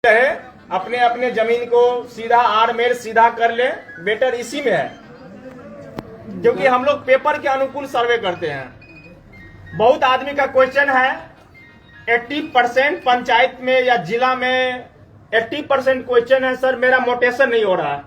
है अपने अपने जमीन को सीधा आर मेर सीधा कर ले, बेटर इसी में है, क्योंकि हम लोग पेपर के अनुकूल सर्वे करते हैं। बहुत आदमी का क्वेश्चन है 80% पंचायत में या जिला में 80% क्वेश्चन है सर मेरा मोटेशन नहीं हो रहा है।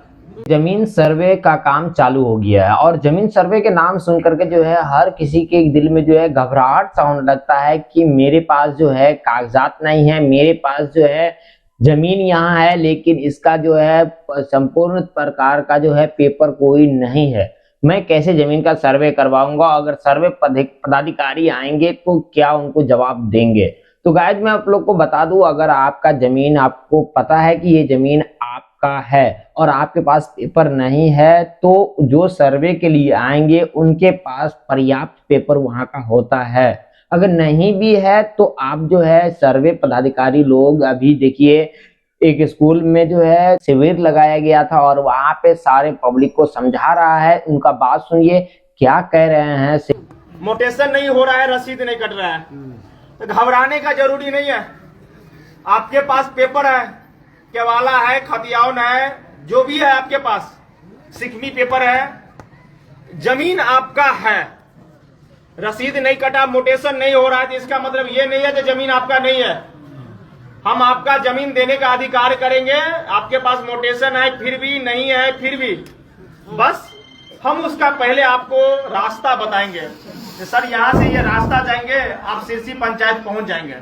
जमीन सर्वे का काम चालू हो गया है और जमीन सर्वे के नाम सुन करके जो है हर किसी के दिल में जो है घबराहट सा होने लगता है कि मेरे पास जो है कागजात नहीं है, मेरे पास जो है जमीन यहाँ है लेकिन इसका जो है संपूर्ण प्रकार का जो है पेपर कोई नहीं है, मैं कैसे जमीन का सर्वे करवाऊंगा, अगर सर्वे पदाधिकारी आएंगे तो क्या उनको जवाब देंगे। तो गाइस मैं आप लोग को बता दूं, अगर आपका जमीन आपको पता है कि ये जमीन आपका है और आपके पास पेपर नहीं है तो जो सर्वे के लिए आएंगे उनके पास पर्याप्त पेपर वहां का होता है। अगर नहीं भी है तो आप जो है सर्वे पदाधिकारी लोग, अभी देखिए एक स्कूल में जो है शिविर लगाया गया था और वहां पे सारे पब्लिक को समझा रहा है, उनका बात सुनिए क्या कह रहे हैं। मोटेशन नहीं हो रहा है, रसीद नहीं कट रहा है, तो घबराने का जरूरी नहीं है। आपके पास पेपर है, केवाला है, खतियान है, जो भी है आपके पास, सिकमी पेपर है, जमीन आपका है, रसीद नहीं कटा, मोटेशन नहीं हो रहा है, तो इसका मतलब ये नहीं है कि जमीन आपका नहीं है। हम आपका जमीन देने का अधिकार करेंगे। आपके पास मोटेशन है फिर भी नहीं है, फिर भी बस हम उसका पहले आपको रास्ता बताएंगे। सर यहाँ से ये रास्ता जाएंगे, आप सिरसी पंचायत पहुंच जाएंगे।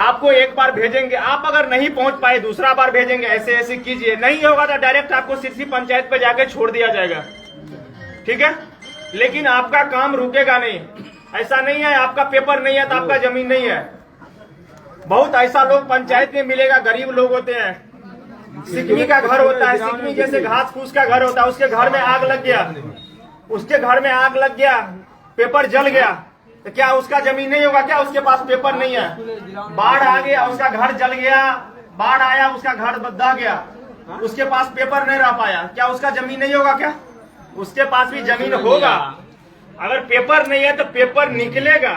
आपको एक बार भेजेंगे, आप अगर नहीं पहुंच पाए दूसरा बार भेजेंगे, ऐसे ऐसे कीजिए, नहीं होगा तो डायरेक्ट आपको सिरसी पंचायत पे जाके छोड़ दिया जाएगा, ठीक है। लेकिन आपका काम रुकेगा नहीं। ऐसा नहीं है आपका पेपर नहीं है तो आपका जमीन नहीं है। बहुत ऐसा लोग पंचायत में मिलेगा, गरीब लोग होते हैं, सिकमी का घर होता है, सिकमी जैसे घास फूस का घर होता है, उसके घर में आग लग गया, उसके घर में आग लग गया, पेपर जल गया, तो क्या उसका जमीन नहीं होगा? क्या उसके पास पेपर नहीं है? बाढ़ आ गया, उसका घर जल गया, बाढ़ आया, उसका घर बह गया, उसके पास पेपर नहीं रह पाया, क्या उसका जमीन नहीं होगा? क्या उसके पास भी जमीन होगा। अगर पेपर नहीं है तो पेपर निकलेगा,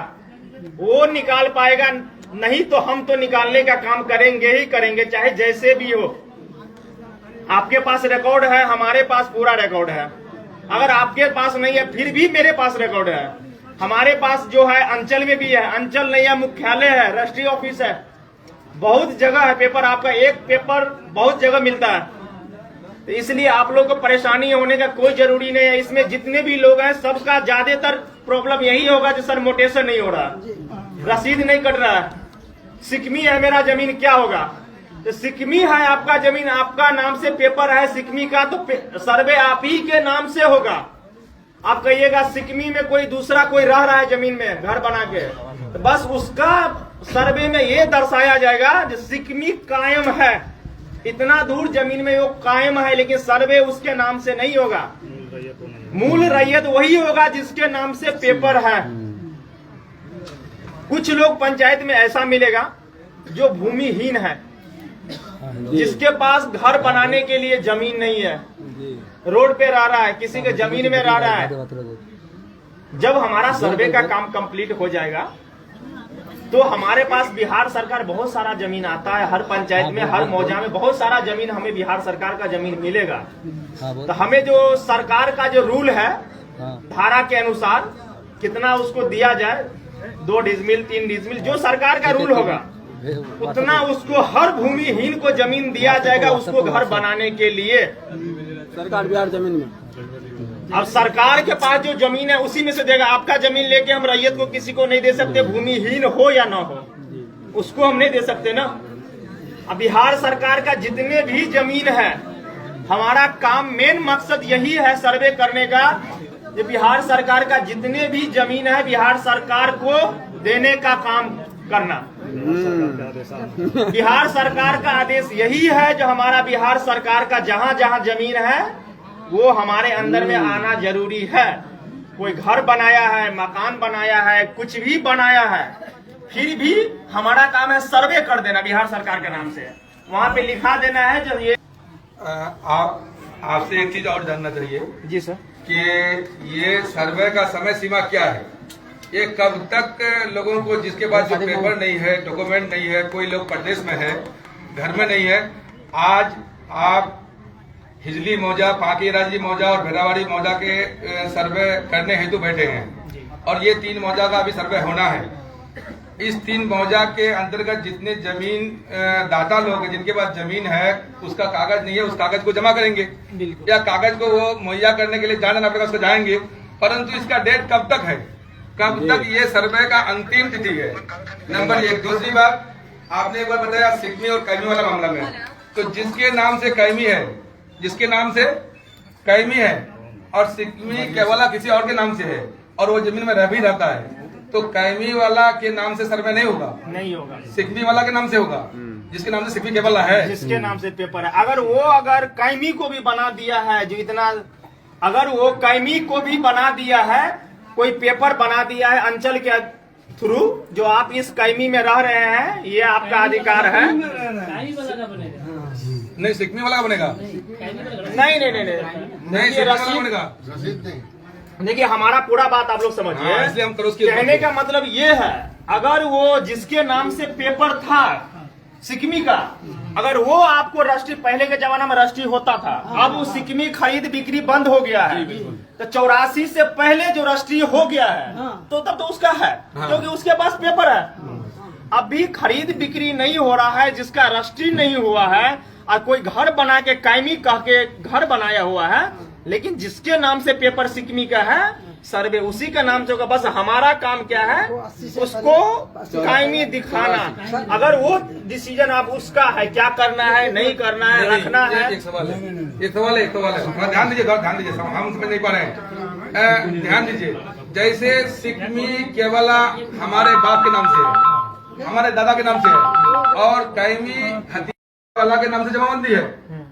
वो निकाल पाएगा, नहीं तो हम तो निकालने का काम करेंगे ही करेंगे, चाहे जैसे भी हो। आपके पास रिकॉर्ड है, हमारे पास पूरा रिकॉर्ड है। अगर आपके पास नहीं है फिर भी मेरे पास रिकॉर्ड है। हमारे पास जो है अंचल में भी है, अंचल नहीं है मुख्यालय है, रजिस्ट्री ऑफिस है, बहुत जगह है पेपर। आपका एक पेपर बहुत जगह मिलता है, तो इसलिए आप लोग को परेशानी होने का कोई जरूरी नहीं है। इसमें जितने भी लोग हैं सबका ज्यादातर प्रॉब्लम यही होगा कि सर मोटेशन नहीं हो रहा, रसीद नहीं कट रहा है, सिकमी है मेरा जमीन, क्या होगा? तो सिकमी है आपका जमीन, आपका नाम से पेपर है सिकमी का, तो सर्वे आप ही के नाम से होगा। आप कहिएगा सिकमी में कोई दूसरा कोई रह रहा है जमीन में घर बना के, तो बस उसका सर्वे में ये दर्शाया जाएगा कि सिकमी कायम है, इतना दूर जमीन में वो कायम है, लेकिन सर्वे उसके नाम से नहीं होगा। मूल रैयत वही होगा जिसके नाम से पेपर है। कुछ लोग पंचायत में ऐसा मिलेगा जो भूमिहीन है, जिसके पास घर बनाने के लिए जमीन नहीं है, रोड पे रह रहा है, किसी के जमीन में रह रहा है। जब हमारा सर्वे का काम कंप्लीट हो जाएगा तो हमारे पास बिहार सरकार बहुत सारा जमीन आता है, हर पंचायत में, हर मौजा में बहुत सारा जमीन हमें बिहार सरकार का जमीन मिलेगा। तो हमें जो सरकार का जो रूल है धारा के अनुसार कितना उसको दिया जाए, 2 डिसमिल 3 डिसमिल, जो सरकार का रूल होगा उतना उसको हर भूमिहीन को जमीन दिया जाएगा, उसको घर बनाने के लिए। सरकार बिहार जमीन में, अब सरकार के पास जो जमीन है उसी में से देगा। आपका जमीन लेके हम रैयत को किसी को नहीं दे सकते, भूमिहीन हो या ना हो, उसको हम नहीं दे सकते ना। अब बिहार सरकार का जितने भी जमीन है, हमारा काम मेन मकसद यही है सर्वे करने का, कि बिहार सरकार का जितने भी जमीन है बिहार सरकार को देने का काम करना। बिहार सरकार का आदेश यही है, जो हमारा बिहार सरकार का जहां जहां जमीन है वो हमारे अंदर में आना जरूरी है। कोई घर बनाया है, मकान बनाया है, कुछ भी बनाया है, फिर भी हमारा काम है सर्वे कर देना बिहार सरकार के नाम से, वहाँ पे लिखा देना है। जब ये आपसे एक चीज और जानना चाहिए जी सर, कि ये सर्वे का समय सीमा क्या है? ये कब तक लोगों को, जिसके पास जो पेपर नहीं है, डॉक्यूमेंट नहीं है, कोई लोग प्रदेश में है, घर में नहीं है। आज आप हिजली मौजा, पाकीराजी मौजा और भेड़ावाड़ी मौजा के सर्वे करने हेतु बैठे हैं और ये 3 मौजा का अभी सर्वे होना है। इस 3 मौजा के अंतर्गत जितने जमीन दाता लोग हैं जिनके पास जमीन है उसका कागज नहीं है, उस कागज को जमा करेंगे या कागज को वो मुहैया करने के लिए जाना पड़ेगा, उसको जाएंगे। परंतु इसका डेट कब तक है, कब तक ये सर्वे का अंतिम तिथि है, नंबर 1। दूसरी बात, आपने एक बार बताया सिकमी और कैमी वाला मामला में, तो जिसके नाम से कैमी है, जिसके नाम से कैमी है और सिकमी केवला किसी और के नाम से है और वो जमीन में रह भी रहता है, तो कैमी वाला के नाम से सर्वे नहीं होगा, नहीं होगा, सिकमी वाला के नाम से होगा, जिसके नाम से सिकमी केवला है, जिसके नाम से पेपर है। अगर कैमी को भी बना दिया है, जो इतना, अगर वो कैमी को भी बना दिया है, कोई पेपर बना दिया है अंचल के थ्रू, जो आप इस कैमी में रह रहे हैं, ये आपका अधिकार है। नहीं, सिकमी वाला का बनेगा, नहीं नहीं नहीं नहीं, सिकमी वाला बनेगा। देखिए, हमारा पूरा बात आप लोग समझिए। हाँ, इसलिए हम उसकी कहने का मतलब ये है, अगर वो जिसके नाम से पेपर था सिकमी का, अगर वो आपको रजिस्ट्री, पहले के जमाना में रजिस्ट्री होता था, अब वो सिकमी खरीद बिक्री बंद हो गया है, तो 84 से पहले जो रजिस्ट्री हो गया है, तो तब तो उसका है, क्योंकि उसके पास पेपर है। अभी खरीद बिक्री नहीं हो रहा है, जिसका रजिस्ट्री नहीं हुआ है और कोई घर बना के कैमी कह के घर बनाया हुआ है, लेकिन जिसके नाम से पेपर सिकमी का है, सर्वे उसी का नाम से होगा। बस हमारा काम क्या है, उसको कायमी दिखाना। अगर वो डिसीजन आप उसका है, क्या करना है, नहीं करना है, रखना है। एक सवाल है, ध्यान दीजिए, हम समझ नहीं पा रहे हैं, ध्यान दीजिए। जैसे सिकमी केवला हमारे बाप के नाम से है, हमारे दादा के नाम से है और कैमी वाला के नाम से जमाबंदी है,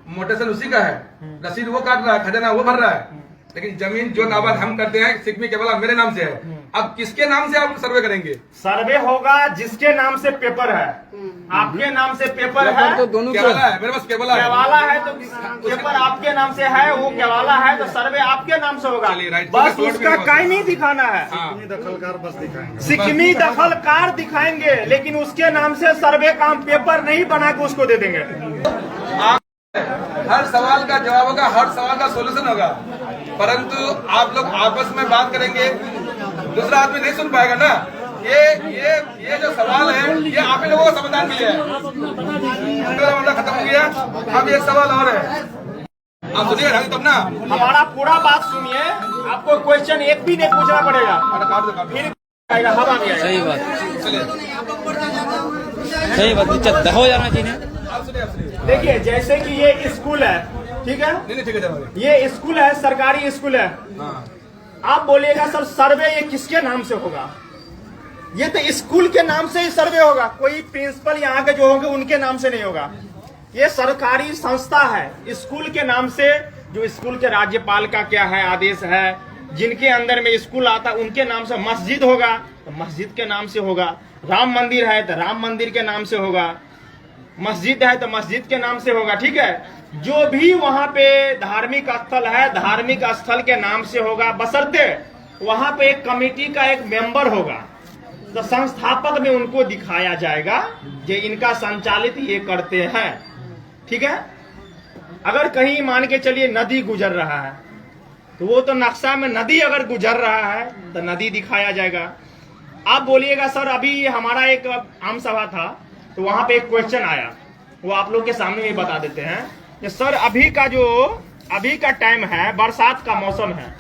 मोटेशन उसी का है, रसीद वो काट रहा है, खजाना वो भर रहा है, लेकिन जमीन जो दावा हम करते हैं सिकमी केवल मेरे नाम से है। अब किसके नाम से आप सर्वे करेंगे? सर्वे होगा जिसके नाम से पेपर है। आपके नाम से पेपर है तो दोनों केवला है, मेरे पास केवला है तो पेपर आपके नाम से है, वो केवला है तो सर्वे आपके नाम से होगा। चलिए, राइट। बस उसका कायमी दिखाना है, सिकमी दखलकार दिखाएंगे, लेकिन उसके नाम से सर्वे का पेपर नहीं बना के उसको दे देंगे। हर सवाल का जवाब होगा, हर सवाल का सोल्यूशन होगा, परंतु आप लोग आपस में बात करेंगे, दूसरा आदमी नहीं सुन पाएगा ना। ये जो सवाल है, ये आप ही लोगों को समाधान मिले है। मामला खत्म हो गया, अब एक सवाल और है, आप सुनिए तब ना। हमारा पूरा बात सुनिए, आपको क्वेश्चन एक भी नहीं पूछना पड़ेगा, फिर आएगा, हवा में आएगा। सही बात, चलिए, सही बात, नीचे हो जाना चाहिए। आप सुनिए। देखिए, जैसे कि ये स्कूल है, ठीक है, नहीं ठीक है, ये स्कूल है, सरकारी स्कूल है। हाँ। आप बोलिएगा सर सर्वे ये किसके नाम से होगा? ये तो स्कूल के नाम से ही सर्वे होगा, कोई प्रिंसिपल यहाँ के जो होंगे उनके नाम से नहीं होगा। ये सरकारी संस्था है, स्कूल के नाम से, जो स्कूल के राज्यपाल का क्या है आदेश है, जिनके अंदर में स्कूल आता उनके नाम से। मस्जिद होगा तो मस्जिद के नाम से होगा, राम मंदिर है तो राम मंदिर के नाम से होगा, मस्जिद है तो मस्जिद के नाम से होगा, ठीक है। जो भी वहाँ पे धार्मिक स्थल है, धार्मिक स्थल के नाम से होगा, बशर्ते वहाँ पे एक कमेटी का एक मेंबर होगा, तो संस्थापक में उनको दिखाया जाएगा जो इनका संचालित ये करते हैं, ठीक है। अगर कहीं मान के चलिए नदी गुजर रहा है, तो वो तो नक्शा में नदी अगर गुजर रहा है तो नदी दिखाया जाएगा। आप बोलिएगा सर अभी हमारा एक आम सभा था, तो वहां पे एक क्वेश्चन आया, वो आप लोग के सामने भी बता देते हैं कि सर अभी का टाइम है, बरसात का मौसम है,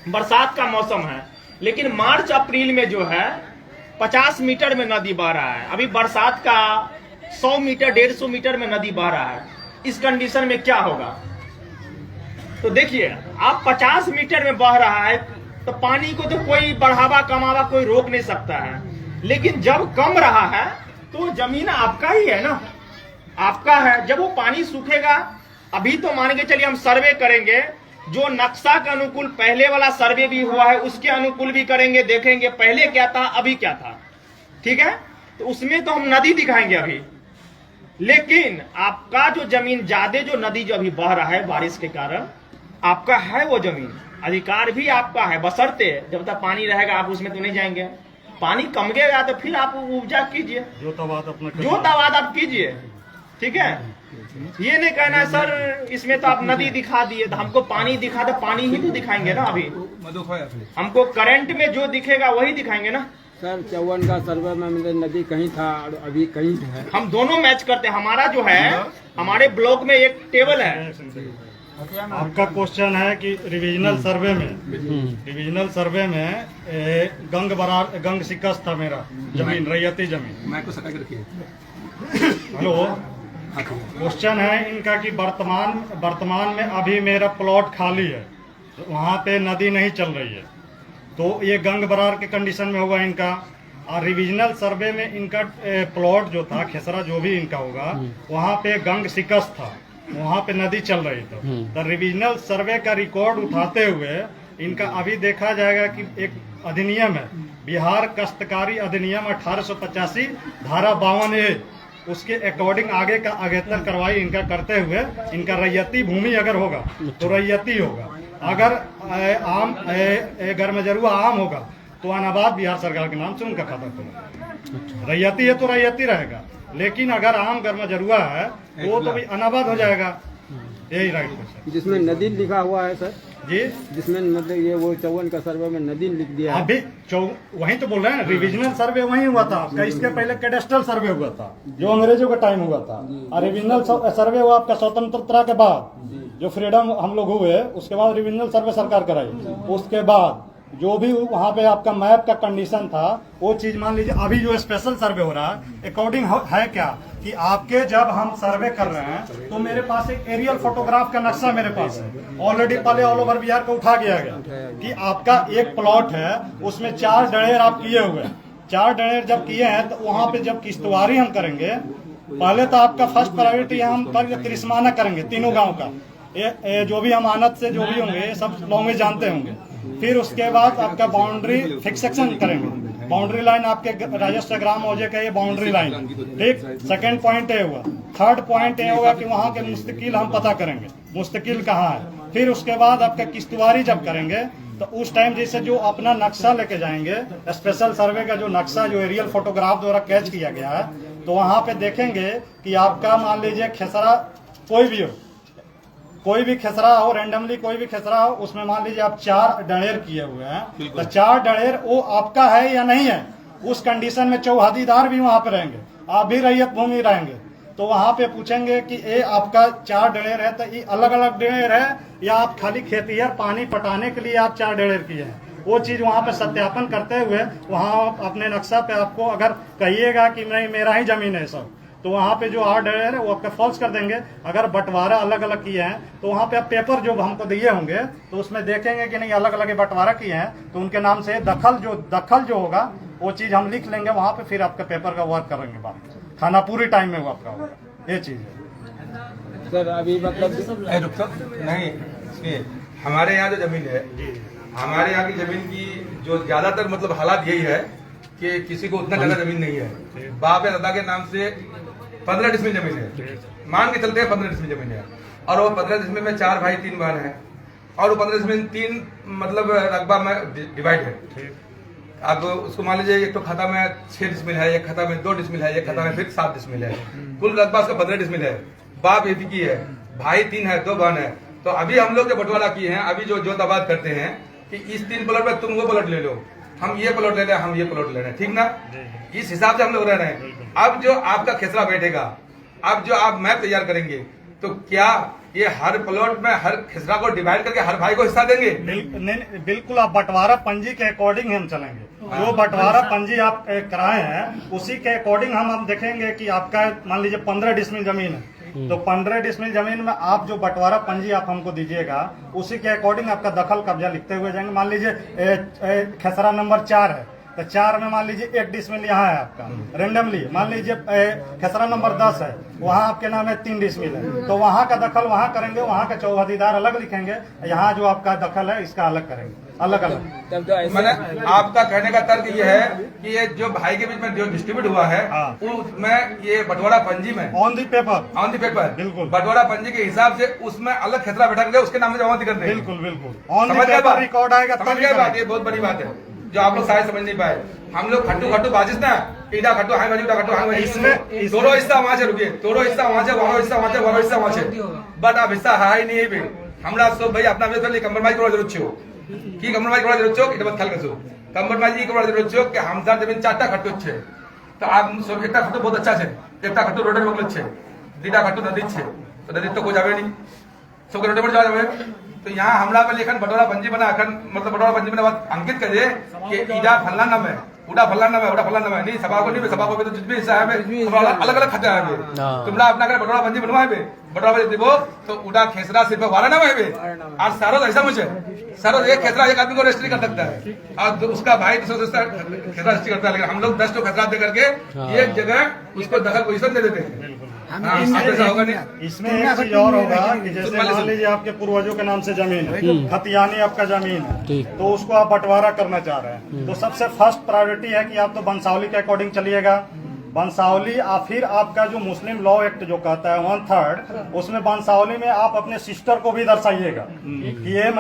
बरसात का मौसम है, लेकिन मार्च अप्रैल में जो है 50 मीटर में नदी बह रहा है, अभी बरसात का 100 मीटर 150 मीटर में नदी बह रहा है। इस कंडीशन में क्या होगा? तो देखिए, आप 50 मीटर में बह रहा है तो पानी को तो कोई बढ़ावा कमावा कोई रोक नहीं सकता है, लेकिन जब कम रहा है तो जमीन आपका ही है ना, आपका है। जब वो पानी सूखेगा, अभी तो मान के चलिए हम सर्वे करेंगे, जो नक्शा के अनुकूल पहले वाला सर्वे भी हुआ है उसके अनुकूल भी करेंगे, देखेंगे पहले क्या था अभी क्या था, ठीक है। तो उसमें तो हम नदी दिखाएंगे अभी, लेकिन आपका जो जमीन ज्यादा जो नदी जो अभी बह रहा है बारिश के कारण, आपका है वो जमीन, अधिकार भी आपका है, बशर्ते जब तक पानी रहेगा आप उसमें तो नहीं जाएंगे। पानी कम गएगा तो फिर आप उपजा कीजिए, जोतावाद आप कीजिए, ठीक है, ये नहीं कहना है सर इसमें तो आप नदी दिखा दिए, तो हमको पानी दिखा दो, पानी ही तो दिखाएंगे ना। अभी हमको करंट में जो दिखेगा वही दिखाएंगे ना सर। 54 का सर्वे में मतलब नदी कहीं था और अभी कहीं है। हम दोनों मैच करते हैं। हमारा जो है हमारे ब्लॉक में एक टेबल है। आपका क्वेश्चन है कि रिविजनल सर्वे में गंग शिकस्त था मेरा जमीन, रैयती जमीन। मैं को सटा के रखिए। हेलो, क्वेश्चन है इनका कि वर्तमान में अभी मेरा प्लॉट खाली है, वहाँ पे नदी नहीं चल रही है, तो ये गंग बरार के कंडीशन में होगा इनका। और रिविजनल सर्वे में इनका प्लॉट जो था खेसरा जो भी इनका होगा वहाँ पे गंग शिकस्त था, वहाँ पे नदी चल रही तो रिविजनल सर्वे का रिकॉर्ड उठाते हुए इनका अभी देखा जाएगा कि एक अधिनियम है, बिहार काश्तकारी अधिनियम 1885 धारा 52A, उसके अकॉर्डिंग आगे का अगेतर कार्रवाई इनका करते हुए इनका रैयती भूमि अगर होगा तो रैयती होगा, अगर आम गरमजरुआ आम होगा तो अनाबाद बिहार सरकार के नाम से उनका खाता खुलेगा। रैयती है तो रैयती रहेगा, लेकिन अगर आम गरमजरुआ है वो तो भी अनाबाद हो जाएगा। यही राइट क्वेश्चन। जिसमें नदी लिखा हुआ है सर जी, जिसमें मतलब ये वो 54 का सर्वे में नदी लिख दिया है। अभी वही तो बोल रहे हैं, रिविजनल सर्वे वही हुआ था आपका। इसके पहले कैडेस्ट्रल सर्वे हुआ था जो अंग्रेजों का टाइम हुआ था, और रिविजनल सर्वे हुआ आपका स्वतंत्रता के बाद, जो फ्रीडम हम लोग हुए उसके बाद रिविजनल सर्वे सरकार कराई। उसके बाद जो भी वहाँ पे आपका मैप का कंडीशन था वो चीज मान लीजिए। अभी जो स्पेशल सर्वे हो रहा है अकॉर्डिंग है क्या कि आपके जब हम सर्वे कर रहे हैं तो मेरे पास एक एरियल फोटोग्राफ का नक्शा मेरे पास है ऑलरेडी, पहले ऑल ओवर बिहार को उठा गया गया कि आपका एक प्लॉट है उसमें 4 डणेर आप किए हुए हैं। 4 डणेर जब किए हैं तो वहाँ पे जब किश्तवारी हम करेंगे, पहले तो आपका फर्स्ट प्रायोरिटी हम पर तिरिस्माना करेंगे तीनों गाँव का, ये जो भी अमानत से जो भी होंगे सब लैंग्वेज जानते होंगे। फिर उसके बाद आपका बाउंड्री फिक्सेशन करेंगे, बाउंड्री लाइन आपके राजस्व ग्राम हो जाएगा ये बाउंड्री लाइन, ठीक। सेकंड पॉइंट ये हुआ। थर्ड पॉइंट ये होगा कि वहाँ के मुस्तकिल हम पता करेंगे मुस्तकिल कहाँ है। फिर उसके बाद आपका किश्तवारी जब करेंगे तो उस टाइम जैसे जो अपना नक्शा लेके जाएंगे, स्पेशल सर्वे का जो नक्शा जो एरियल फोटोग्राफ द्वारा कैच किया गया है, तो वहाँ पे देखेंगे कि आपका मान लीजिए खेसरा कोई भी खेसरा हो, रैंडमली कोई भी खेसरा हो, उसमें मान लीजिए आप 4 डणेर किए हुए हैं, तो 4 डणेर वो आपका है या नहीं है, उस कंडीशन में चौहदीदार भी वहां पे रहेंगे, आप भी रैयत भूमि रहेंगे। तो वहां पे पूछेंगे कि ये आपका 4 डणेर है तो ये अलग अलग डणेर है या आप खाली खेतिहर पानी पटाने के लिए आप 4 डणेर किए हैं, वो चीज वहां पे सत्यापन करते हुए वहां अपने नक्शा पे आपको अगर कहिएगा कि नहीं मेरा ही जमीन है सब, तो वहाँ पे जो 8 डणेर है वो आपका फॉल्स कर देंगे। अगर बंटवारा अलग अलग किए हैं तो वहाँ पे आप पेपर जो हमको दिए होंगे तो उसमें देखेंगे कि नहीं अलग अलग बंटवारा किए हैं तो उनके नाम से दखल जो होगा वो चीज हम लिख लेंगे वहाँ पे, फिर आपका पेपर का वर्क करेंगे, बात खाना पूरी टाइम में वो आपका होगा। ये चीज है सर। अभी मतलब नहीं, हमारे यहाँ जो जमीन है, हमारे यहाँ की जमीन की जो ज्यादातर मतलब हालात यही है कि किसी को उतना ज्यादा जमीन नहीं है। बाप या दादा के नाम से 15 डिसमिल जमीन है, मान के चलते हैं 15 डिसमिल जमीन है, और वो 15 डिसमिल में 4 भाई 3 बहन है, और वो 15 डिसमिल 3 मतलब रकबा में डिवाइड है। अब उसको मान लीजिए एक तो खाता में 6 डिसमिल है, एक खाता में 2 डिसमिल है, एक खाता में फिर 7 डिसमिल है, कुल रकबा उसका 15 डिसमिल है। बाप एक की है, भाई 3 है, 2 बहन है। तो अभी हम लोग जो बंटवारा किए हैं, अभी जो जोताबाद करते हैं कि इस 3 प्लॉट में तुम वो प्लॉट ले लो, हम ये प्लॉट ले रहे हैं, हम ये प्लॉट ले रहे हैं, ठीक ना। इस हिसाब से हम लोग रह रहे हैं। अब जो आपका खेसरा बैठेगा, अब जो आप मैप तैयार करेंगे, तो क्या ये हर प्लॉट में हर खेसरा को डिवाइड करके हर भाई को हिस्सा देंगे? बिल्कुल आप बंटवारा पंजी के अकॉर्डिंग हम चलेंगे। जो बंटवारा पंजी आप कराए हैं उसी के अकॉर्डिंग हम देखेंगे कि आपका मान लीजिए 15 डिसमिल जमीन है, तो 15 डिसमिल जमीन में आप जो बंटवारा पंजी आप हमको दीजिएगा उसी के अकॉर्डिंग आपका दखल कब्जा लिखते हुए जाएंगे। मान लीजिए खेसरा नंबर 4 है तो 4 में मान लीजिए 1 डिसमिल यहाँ है आपका रेंडमली, मान लीजिए खेसरा नंबर 10 है, वहाँ आपके नाम है 3 डिसमिल है, तो वहाँ का दखल वहाँ करेंगे, वहाँ का चौहदीदार अलग लिखेंगे, यहाँ जो आपका दखल है इसका अलग करेंगे, अलग अलग। तब तो ऐसे मैंने आपका कहने का तर्क ये है कि ये जो भाई के बीच में जो डिस्ट्रीब्यूट हुआ है, उसमें ये बंटवारा पंजी में ऑन दी पेपर बिल्कुल बंटवारा पंजी के हिसाब से उसमें अलग खेसरा बैठा कर उसके नाम से जमा कर देंगे। बिल्कुल ऑन दी पेपर रिकॉर्ड आएगा, समझ गए बात, ये बहुत बड़ी बात है जो आप लोग शायद समझ नहीं पाए। हम लोग खट्टू खट्टू बाजिश ना, इधर खट्टू हाई बाजी, उधर खट्टू हाई बाजी, इसमें दोनों हिस्सा वहां से रुकिए, दोनों हिस्सा वहां से, वहां हिस्सा वहां से, वहां हिस्सा वहां से, बट आप हिस्सा हाई नहीं है हमरा सब भाई अपना में कंप्रोमाइज કરવા જરૂર છે की कंप्रोमाइज કરવા જરૂર છે એટલે બસ ખ્યાલ કરજો कंप्रोमाइज ई કરવા જરૂર છે કે हमसा जमीन चारटा खट्टू છે तो आप सब एकटा खट्टू बहुत अच्छा છે, एकटा खट्टू रोड पर मोकल છે, दीटा खट्टू नदी છે, तो नदी तो कोई जावे नहीं, सब रोड पर जावे। तो यहाँ हमला पे लेखन बटोरा पंजी बना अखन मतलब बटोरा पंजी बना बात अंकित करे कि इडा फलना नाम है, उड़ा फलना नाम है, उड़ा फलना नाम है, नहीं सभा को नहीं, सभा को तो जिस भी हिस्सा है अलग अलग खर्चा है। तुमला अपना कर बटोरा पंजी बनवा है, बटोरा पंजी देबो तो उड़ा खेसरा सिर्फ वाला नाम है, और सारो ऐसा मुझे सारो एक खेसरा एक आदमी को रजिस्ट्री कर सकता है, और उसका भाई दूसरा खेसरा रजिस्ट्री करता है, लेकिन हम लोग 10 तो खेसरा दे करके एक जगह उसको दखल पोजीशन दे देते हैं। होगा नहीं। इसमें एक चीज और होगा कि जैसे मान लीजिए आपके पूर्वजों के नाम से जमीन है, खतियानी आपका जमीन है, तो उसको आप बंटवारा करना चाह रहे हैं, तो सबसे फर्स्ट प्रायोरिटी है कि आप तो वंशावली के अकॉर्डिंग चलिएगा। वंशावली फिर आपका जो मुस्लिम लॉ एक्ट जो कहता है 1/3, उसमें वंशावली में आप अपने सिस्टर को भी दर्शाइएगा कि ये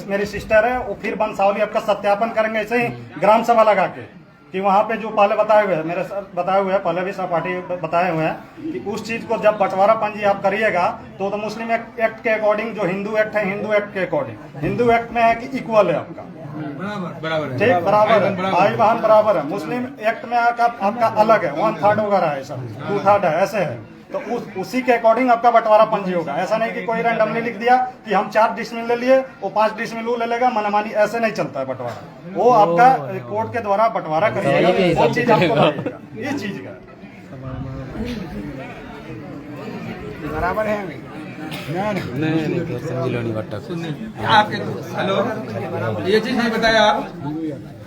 मेरी सिस्टर है, और फिर वंशावली आपका सत्यापन करेंगे ऐसे ही ग्राम सभा लगा के कि वहाँ पे जो पहले बताए हुए हैं, मेरे सर बताए हुए हैं, पहले भी सहपाठी बताए हुए हैं कि उस चीज को जब बंटवारा पंजी आप करिएगा तो मुस्लिम एक्ट के अकॉर्डिंग जो हिंदू एक्ट है, हिंदू एक्ट के अकॉर्डिंग, हिंदू एक्ट में है कि इक्वल है आपका, बराबर ठीक बराबर है, भाई बहन बराबर है। मुस्लिम एक्ट में आपका अलग है, 1/3 वगैरह है, सब 2/3 है, ऐसे है। तो उसी के अकॉर्डिंग आपका बंटवारा पंजी होगा। ऐसा नहीं कि कोई रैंडमली लिख दिया कि हम 4 डिसमिल ले लिए, वो 5 डिसमिल ले लेगा, मनमानी, ऐसे नहीं चलता है बंटवारा। वो आपका कोर्ट के द्वारा बंटवारा करिएगा, वो चीज आपको लगेगा, ये चीज का बराबर है। आपके हेलो, ये चीज नहीं बताया आप,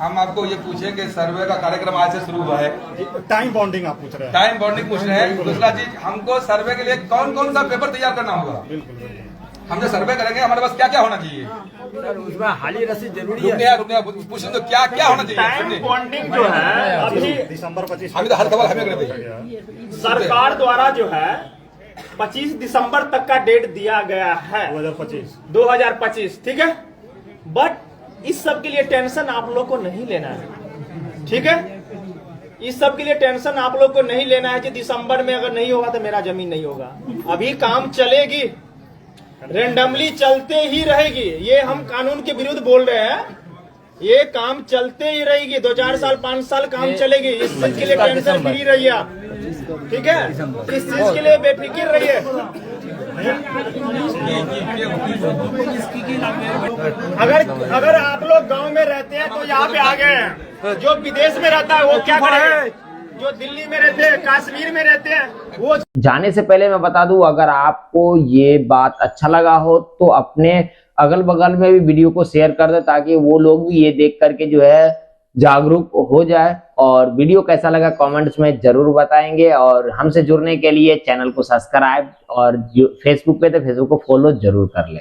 हम आपको ये पूछे कि सर्वे का कार्यक्रम आज से शुरू हुआ है, टाइम बॉन्डिंग आप पूछ रहे हैं, टाइम बॉन्डिंग पूछ रहे हैं। दूसरा चीज, हमको सर्वे के लिए कौन कौन सा पेपर तैयार करना होगा, हम जो सर्वे करेंगे हमारे पास क्या क्या होना चाहिए, सर उसमें हाली रसीद जरूरी है। रुकने पूछें तो क्या क्या होना चाहिए। टाइम बॉन्डिंग जो है अभी दिसंबर 25 हम तो हर सवाल हमें कर देंगे। सरकार द्वारा जो है 25 दिसंबर तक का डेट दिया गया है 2025, ठीक है। बट इस सब के लिए टेंशन आप लोग को नहीं लेना है, ठीक है। इस सब के लिए टेंशन आप लोग को नहीं लेना है कि दिसंबर में अगर नहीं होगा तो मेरा जमीन नहीं होगा। अभी काम चलेगी, रेंडमली चलते ही रहेगी। ये हम कानून के विरुद्ध बोल रहे हैं, ये काम चलते ही रहेगी, 2-4 साल 5 साल काम चलेगी। इस चीज के लिए टेंशन फ्री रहिए आप, ठीक है। इस चीज के लिए बेफिक्र रहिए। अगर आप लोग गांव में रहते हैं तो यहाँ पे आ गए हैं, जो विदेश में रहता है वो क्या करेंगे, जो दिल्ली में रहते हैं, कश्मीर में रहते हैं वो। जाने से पहले मैं बता दूं, अगर आपको ये बात अच्छा लगा हो तो अपने अगल बगल में भी वीडियो को शेयर कर दे, ताकि वो लोग भी ये देख करके जो है जागरूक हो जाए। और वीडियो कैसा लगा कमेंट्स में जरूर बताएंगे, और हमसे जुड़ने के लिए चैनल को सब्सक्राइब, और फेसबुक पे तो फेसबुक को फॉलो जरूर कर ले।